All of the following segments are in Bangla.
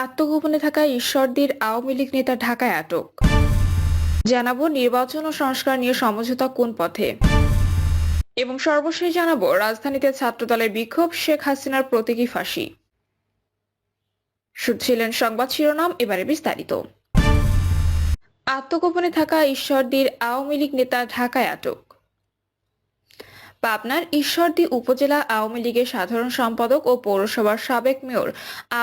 আত্মগোপনে থাকা ঈশ্বরদীর আওয়ামী লীগ নেতা ঢাকায় আটক। জানাবো নির্বাচন ও সংস্কার নিয়ে সমঝোতা কোন পথে, এবং সর্বশেষ জানাবো রাজধানীতে ছাত্রদলের বিক্ষোভ, শেখ হাসিনার প্রতীকী ফাঁসি। শুনছিলেন সংবাদ শিরোনাম, এবারে বিস্তারিত। আত্মগোপনে থাকা ঈশ্বরদীর আওয়ামী লীগ নেতা ঢাকায় আটক। পাবনার ঈশ্বরদী উপজেলা আওয়ামী লীগের সাধারণ সম্পাদক ও পৌরসভার সাবেক মেয়র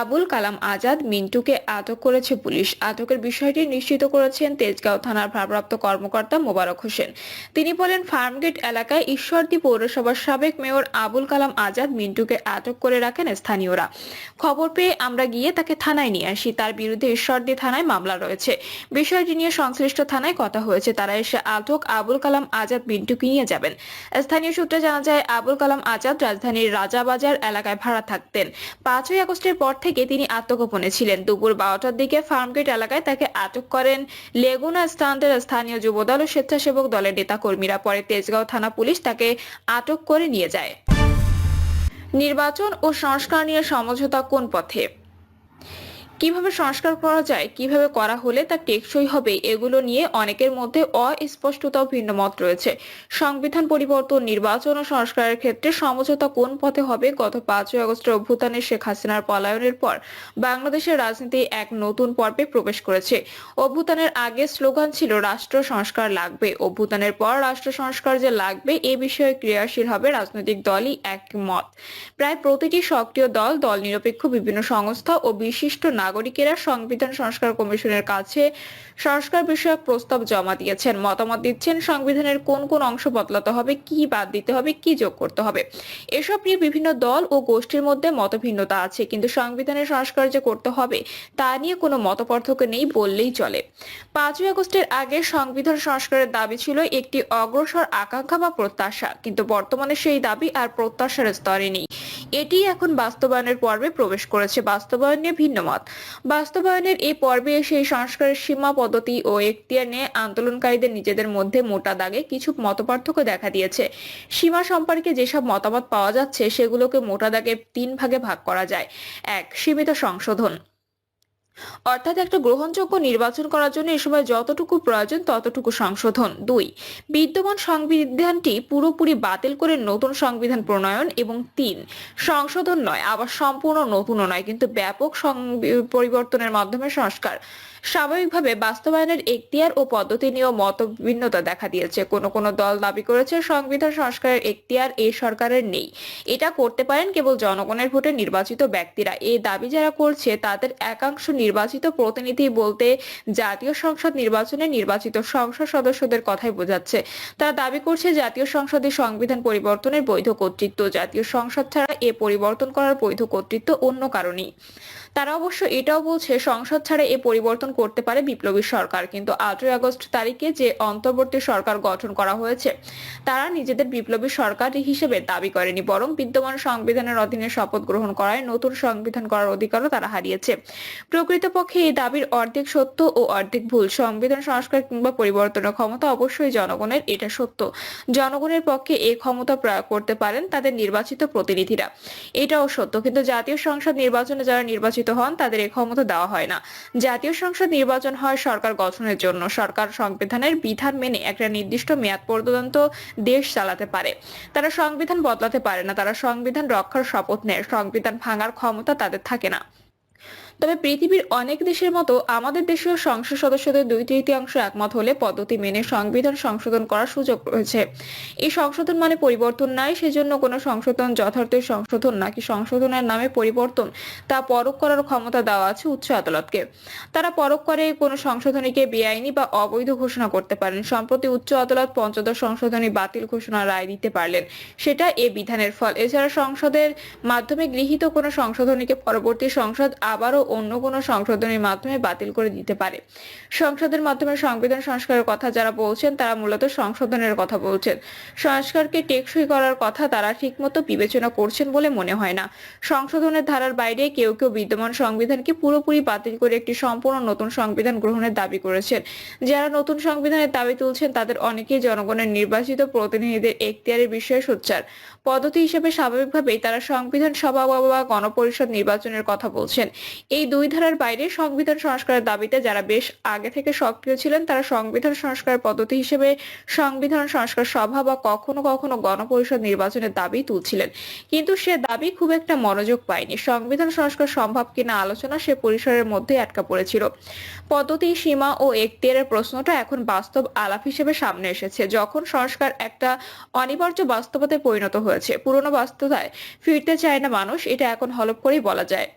আবুল কালাম আজাদ মিন্টুকে আটক করেছে পুলিশ। আটকের বিষয়টি নিশ্চিত করেছেন তেজগাঁও থানার ভারপ্রাপ্ত কর্মকর্তা মোবারক হোসেন। তিনি বলেন, ফার্মগেট এলাকায় ঈশ্বরদী পৌরসভার সাবেক মেয়র আবুল কালাম আজাদ মিন্টুকে আটক করে রাখেন স্থানীয়রা। খবর পেয়ে আমরা গিয়ে তাকে থানায় নিয়ে আসি। তার বিরুদ্ধে ঈশ্বরদী থানায় মামলা রয়েছে। বিষয়টি নিয়ে সংশ্লিষ্ট থানায় কথা হয়েছে। তারা এসে আটক আবুল কালাম আজাদ মিন্টুকে নিয়ে যাবেন। স্থানীয় সূত্রে জানা যায়, আবুল কালাম আজাদ রাজধানীর রাজাবাজার এলাকায় ভাড়া থাকতেন। 5ই আগস্টের পর থেকে তিনি আত্মগোপনে ছিলেন। দুপুর 12টার দিকে ফার্মগেট এলাকায় তাকে আটক করেন লেগুনা স্ট্যান্ডের স্থানীয় যুবদল ও স্বেচ্ছাসেবক দলের নেতাকর্মীরা। পরে তেজগাঁও থানা পুলিশ তাকে আটক করে নিয়ে যায়। নির্বাচন ও সংস্কার নিয়ে সমঝোতা কোন পথে, কিভাবে সংস্কার করা যায়, কিভাবে করা হলে তা টেকসই হবে, এগুলো নিয়ে অনেকের মধ্যে অস্পষ্টতা ও ভিন্নমত রয়েছে। সংবিধান পরিবর্তন, নির্বাচন ও সংস্কারের ক্ষেত্রে সমঝোতা কোন পথে হবে? গত 5ই আগস্টের অভ্যুত্থানে শেখ হাসিনার পলায়নের পর বাংলাদেশের রাজনীতি এক নতুন পর্বে প্রবেশ করেছে। অভ্যুত্থানের আগে স্লোগান ছিল রাষ্ট্র সংস্কার লাগবে। অভ্যুত্থানের পর রাষ্ট্র সংস্কার যে লাগবে এ বিষয়ে ক্রিয়াশীল হবে রাজনৈতিক দলই একমত। প্রায় প্রতিটি সক্রিয় দল, দল নিরপেক্ষ বিভিন্ন সংস্থা ও বিশিষ্ট নাগরিকেরা সংবিধান সংস্কার কমিশনের কাছে সংস্কার বিষয়ক প্রস্তাব জমা দিয়েছেন, মতামত দিচ্ছেন সংবিধানের কোন কোন অংশ বদলাতে হবে, কি বাদ দিতে হবে, কি যোগ করতে হবে। এসব নিয়ে বিভিন্ন দল ও গোষ্ঠীর মধ্যে মতভিন্নতা আছে, কিন্তু সংবিধানের সংস্কার যে করতে হবে তা নিয়ে কোনো মতপার্থক্য নেই বললেই চলে। 5ই আগস্টের আগে সংবিধান সংস্কারের দাবি ছিল একটি অগ্রসর আকাঙ্ক্ষা বা প্রত্যাশা, কিন্তু বর্তমানে সেই দাবি আর প্রত্যাশার স্তরে নেই। এটি এখন বাস্তবায়নের পর্বে প্রবেশ করেছে। বাস্তবায়ন নিয়ে ভিন্ন মত। বাস্তবায়নের এই পর্বে সেই সংস্কারের সীমা, পদ্ধতি ও এখতিয়ার নিয়ে আন্দোলনকারীদের নিজেদের মধ্যে মোটা দাগে কিছু মতপার্থক্য দেখা দিয়েছে। সীমা সম্পর্কে যেসব মতামত পাওয়া যাচ্ছে সেগুলোকে মোটা দাগে 3 ভাগে ভাগ করা যায়। 1. সীমিত সংশোধন, অর্থাৎ একটা গ্রহণযোগ্য নির্বাচন করার জন্য এ সময় যতটুকু প্রয়োজন ততটুকু সংশোধন। 2. বিদ্যমান সংবিধানটি পুরোপুরি বাতিল করে নতুন সংবিধান প্রণয়ন। এবং 3. সংশোধন নয়, আবার সম্পূর্ণ নতুনও নয়, কিন্তু ব্যাপক পরিবর্তনের মাধ্যমে সংস্কার। স্বাভাবিকভাবে বাস্তবায়নের এখতিয়ার ও পদ্ধতি নিয়েও মতভিন্নতা দেখা দিয়েছে। কোনো কোনো দল দাবি করেছে সংবিধান সংস্কারের এখতিয়ার এই সরকারের নেই, এটা করতে পারেন কেবল জনগণের ভোটে নির্বাচিত ব্যক্তিরা। এই দাবি যারা করছে তাদের একাংশ নির্বাচিত প্রতিনিধি বলতে জাতীয় সংসদ নির্বাচনে নির্বাচিত সংসদ সদস্যদের কথাই বোঝাচ্ছে। তারা দাবি করছে জাতীয় সংসদে সংবিধান পরিবর্তনের বৈধ কর্তৃত্ব, জাতীয় সংসদ ছাড়া এ পরিবর্তন করার বৈধ কর্তৃত্ব অন্য কারণেই। তারা অবশ্য এটাও বলছে সংসদ ছাড়া এ পরিবর্তন করতে পারে বিপ্লবী সরকার, কিন্তু 8ই আগস্ট তারিখে যে অন্তর্বর্তী সরকার গঠন করা হয়েছে তারা নিজেদের বিপ্লবী সরকার হিসেবে দাবি করেনি, বরং বিদ্যমান সংবিধানের অধীনে শপথ গ্রহণ করায় নতুন সংবিধান করার অধিকারও তারা হারিয়েছে। প্রকৃতপক্ষে এই দাবির অর্ধেক সত্য ও অর্ধেক ভুল। সংবিধান সংস্কার কিংবা পরিবর্তনের ক্ষমতা অবশ্যই জনগণের, এটা সত্য। জনগণের পক্ষে এই ক্ষমতা প্রয়োগ করতে পারেন তাদের নির্বাচিত প্রতিনিধিরা, এটাও সত্য। কিন্তু জাতীয় সংসদ নির্বাচনে যারা নির্বাচিত হন তাদের এই ক্ষমতা দেওয়া হয় না। জাতীয় সংসদ নির্বাচন হয় সরকার গঠনের জন্য। সরকার সংবিধানের বিধান মেনে একটা নির্দিষ্ট মেয়াদ পর্যন্ত দেশ চালাতে পারে। তারা সংবিধান বদলাতে পারে না, তারা সংবিধান রক্ষার শপথ নেয়। সংবিধান ভাঙার ক্ষমতা তাদের থাকে না। তবে পৃথিবীর অনেক দেশের মতো আমাদের দেশেও সংসদ সদস্যদের 2/3 একমত হলে পদ্ধতি মেনে সংবিধান সংশোধন করার সুযোগ রয়েছে। এই সংশোধন মানে পরিবর্তন নয়, সেজন্য কোনো সংশোধন যথার্থই সংশোধন নাকি সংশোধনের নামে পরিবর্তন তা পরখ করার ক্ষমতা দেওয়া আছে উচ্চ আদালতকে। তারা পরখ করে কোনো সংশোধনীকে বেআইনি বা অবৈধ ঘোষণা করতে পারেন। সম্প্রতি উচ্চ আদালত পঞ্চদশ সংশোধনী বাতিল ঘোষণার রায় দিতে পারলেন, সেটা এ বিধানের ফল। এছাড়া সংসদের মাধ্যমে গৃহীত কোনো সংশোধনীকে পরবর্তী সংসদ আবারও অন্য কোনো সংশোধনীর মাধ্যমে বাতিল করে দিতে পারে। সংসদের মাধ্যমে সংবিধান সংস্কারের কথা যারা বলছেন তারা মূলত সংশোধনের কথা বলছেন। সংস্কারকে টেকসই করার কথা তারা ঠিকমতো বিবেচনা করছেন বলে মনে হয় না। সংশোধনের ধারার বাইরে কেউ কেউ বিদ্যমান সংবিধানকে পুরোপুরি বাতিল করে একটি সম্পূর্ণ নতুন সংবিধান গ্রহণের দাবি করেছেন। যারা নতুন সংবিধানের দাবি তুলছেন তাদের অনেকেই জনগণের নির্বাচিত প্রতিনিধিদের এখতিয়ারের বিষয়ে সোচ্চার। পদ্ধতি হিসেবে স্বাভাবিকভাবেই তারা সংবিধান সভা বা গণপরিষদ নির্বাচনের কথা বলছেন। এই দুই ধারার বাইরে সংবিধান সংস্কারের দাবিতে যারা বেশ আগে থেকে সক্রিয় ছিলেন তারা সংবিধান সংস্কার পদ্ধতি হিসেবে সংবিধান সংস্কার সভা বা কখনো কখনো গণপরিষদ নির্বাচনের দাবি তুলছিলেন, কিন্তু সে দাবি খুব একটা মনোযোগ পায়নি। সংবিধান সংস্কার সম্ভব কিনা আলোচনা সে পরিসরের মধ্যে আটকা পড়েছিল। পদ্ধতি, সীমা ও এখতিয়ারের প্রশ্নটা এখন বাস্তব আলাপ হিসেবে সামনে এসেছে, যখন সংস্কার একটা অনিবার্য বাস্তবতায় পরিণত হয়েছে। পুরনো বাস্তবতায় ফিরতে চায় না মানুষ, এটা এখন হলফ করেই বলা যায়।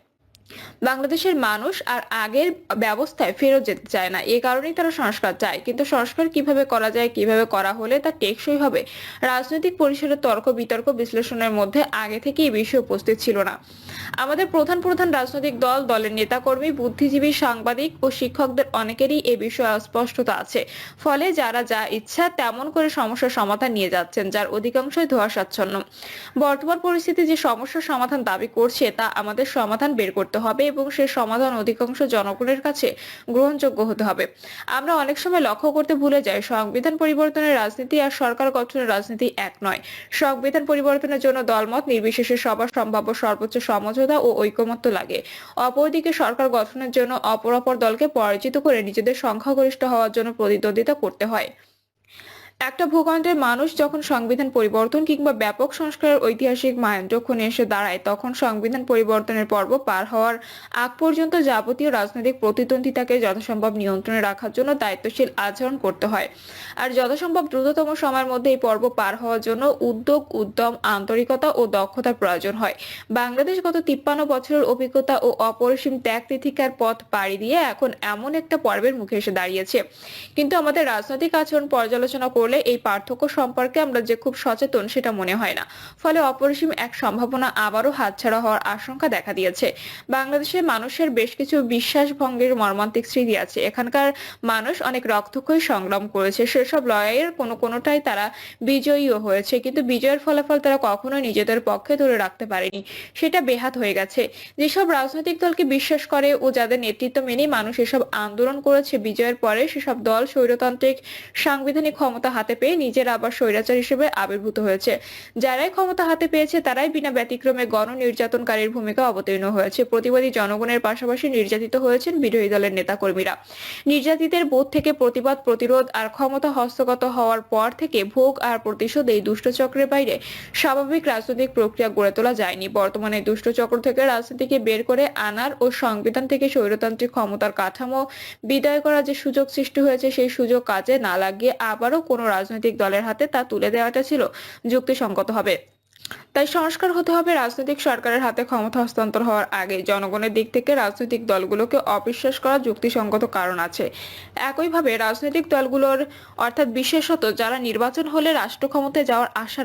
বাংলাদেশের মানুষ আর আগের ব্যবস্থায় ফেরত যেতে চায় না, এ কারণেই তারা সংস্কার চায়। কিন্তু সংস্কার কিভাবে করা যায়, কিভাবে করা হলে তা টেকসই হবে, রাজনৈতিক পরিসরের তর্ক বিতর্ক বিশ্লেষণের মধ্যে আগে থেকে এই বিষয় উপস্থিত ছিল না। আমাদের প্রধান প্রধান রাজনৈতিক দল, দলের নেতাকর্মী, বুদ্ধিজীবী, সাংবাদিক ও শিক্ষকদের অনেকেরই এ বিষয়ে অস্পষ্টতা আছে। ফলে যারা যা ইচ্ছা তেমন করে সমস্যার সমাধান নিয়ে যাচ্ছেন, যার অধিকাংশই ধোঁয়াশাচ্ছন্ন। বর্তমান পরিস্থিতি যে সমস্যার সমাধান দাবি করছে তা আমাদের সমাধান বের করতে হবে এবং সে সমাধান অধিকাংশ জনগণের কাছে গ্রহণযোগ্য হতে হবে। আমরা অনেক সময় লক্ষ্য করতে ভুলে যাই, সংবিধান পরিবর্তনের রাজনীতি আর সরকার গঠনের রাজনীতি এক নয়। সংবিধান পরিবর্তনের জন্য দলমত নির্বিশেষে সবার সম্ভাব্য সর্বোচ্চ সমঝোতা ও ঐকমত্য লাগে। অপরদিকে সরকার গঠনের জন্য অপর দলকে পরাজিত করে নিজেদের সংখ্যাগরিষ্ঠ হওয়ার জন্য প্রতিদ্বন্দ্বিতা করতে হয়। একটা ভূখণ্ডের মানুষ যখন সংবিধান পরিবর্তন কিংবা ব্যাপক সংস্কারের ঐতিহাসিক মাইলফলকে এসে দাঁড়ায়, তখন সংবিধান পরিবর্তনের পর্ব পার হওয়ার আগ পর্যন্ত যাবতীয় রাজনৈতিক প্রতিদ্বন্দ্বিতাকে যথাসম্ভব নিয়ন্ত্রণে রাখার জন্য দায়িত্বশীল আচরণ করতে হয়। আর যথাসম্ভব দ্রুততম সময়ের মধ্যে এই পর্ব পার হওয়ার জন্য উদ্যোগ, উদ্যম, আন্তরিকতা ও দক্ষতার প্রয়োজন হয়। বাংলাদেশ গত 53 বছরের অভিজ্ঞতা ও অপরিসীম ত্যাগ তিতিক্ষার পথ পাড়ি দিয়ে এখন এমন একটা পর্বের মুখে এসে দাঁড়িয়েছে। কিন্তু আমাদের রাজনৈতিক আচরণ পর্যালোচনা করলে এই পার্থক্য সম্পর্কে আমরা যে খুব সচেতন সেটা মনে হয় না। ফলে অপরিসীম এক সম্ভাবনা আবারও হাতছাড়া হওয়ার আশঙ্কা দেখা দিয়েছে। বাংলাদেশের মানুষের বেশ কিছু বিশ্বাস ভঙ্গের মর্মান্তিক স্মৃতি আছে। এখানকার মানুষ অনেক রক্তক্ষয়ী সংগ্রাম করেছে, সেসব লড়াইয়ের কোনোটাই তারা বিজয়ীও হয়েছে, কিন্তু বিজয়ের ফলাফল তারা কখনোই নিজেদের পক্ষে ধরে রাখতে পারেনি। সেটা বেহাত হয়ে গেছে। যেসব রাজনৈতিক দলকে বিশ্বাস করে ও যাদের নেতৃত্ব মেনে মানুষ এসব আন্দোলন করেছে, বিজয়ের পরে সেসব দল স্বৈরতান্ত্রিক সাংবিধানিক ক্ষমতা হাতে পেয়ে নিজেরা আবার স্বৈরাচার হিসেবে আবির্ভূত হয়েছে। যারাই ক্ষমতা হাতে পেয়েছে তারাই বিনা ব্যতিক্রমে গণ নির্যাতনকারীর ভূমিকা অবতীর্ণ হয়েছে। প্রতিবাদী জনগণের পাশাপাশি নির্যাতিত হয়েছেন বিরোধী দলের নেতাকর্মীরা। নির্যাতিতের বোধ থেকে প্রতিবাদ, প্রতিরোধ আর ক্ষমতা হস্তগত হওয়ার পর থেকে ভোগ আর প্রতিশোধ, এই দুষ্টচক্রের বাইরে স্বাভাবিক রাজনৈতিক প্রক্রিয়া গড়ে তোলা যায়নি। বর্তমানে দুষ্টচক্র থেকে রাজনীতিকে বের করে আনার ও সংবিধান থেকে স্বৈরতান্ত্রিক ক্ষমতার কাঠামো বিদায় করার যে সুযোগ সৃষ্টি হয়েছে, সেই সুযোগ কাজে না লাগিয়ে আবারও কোনো রাজনৈতিক দলের হাতে তা তুলে দেওয়াটা ছিল যুক্তিসঙ্গত হবে। তাই সংস্কার হতে হবে রাজনৈতিক সরকারের হাতে ক্ষমতা হস্তান্তর হওয়ার আগে। জনগণের দিক থেকে রাজনৈতিক দলগুলোকে অবিশ্বাস করার যুক্তিসঙ্গত কারণ আছে। একইভাবে রাজনৈতিক দলগুলোর অর্থাৎ বিশেষত যারা নির্বাচন হলে রাষ্ট্র ক্ষমতায় যাওয়ার আশা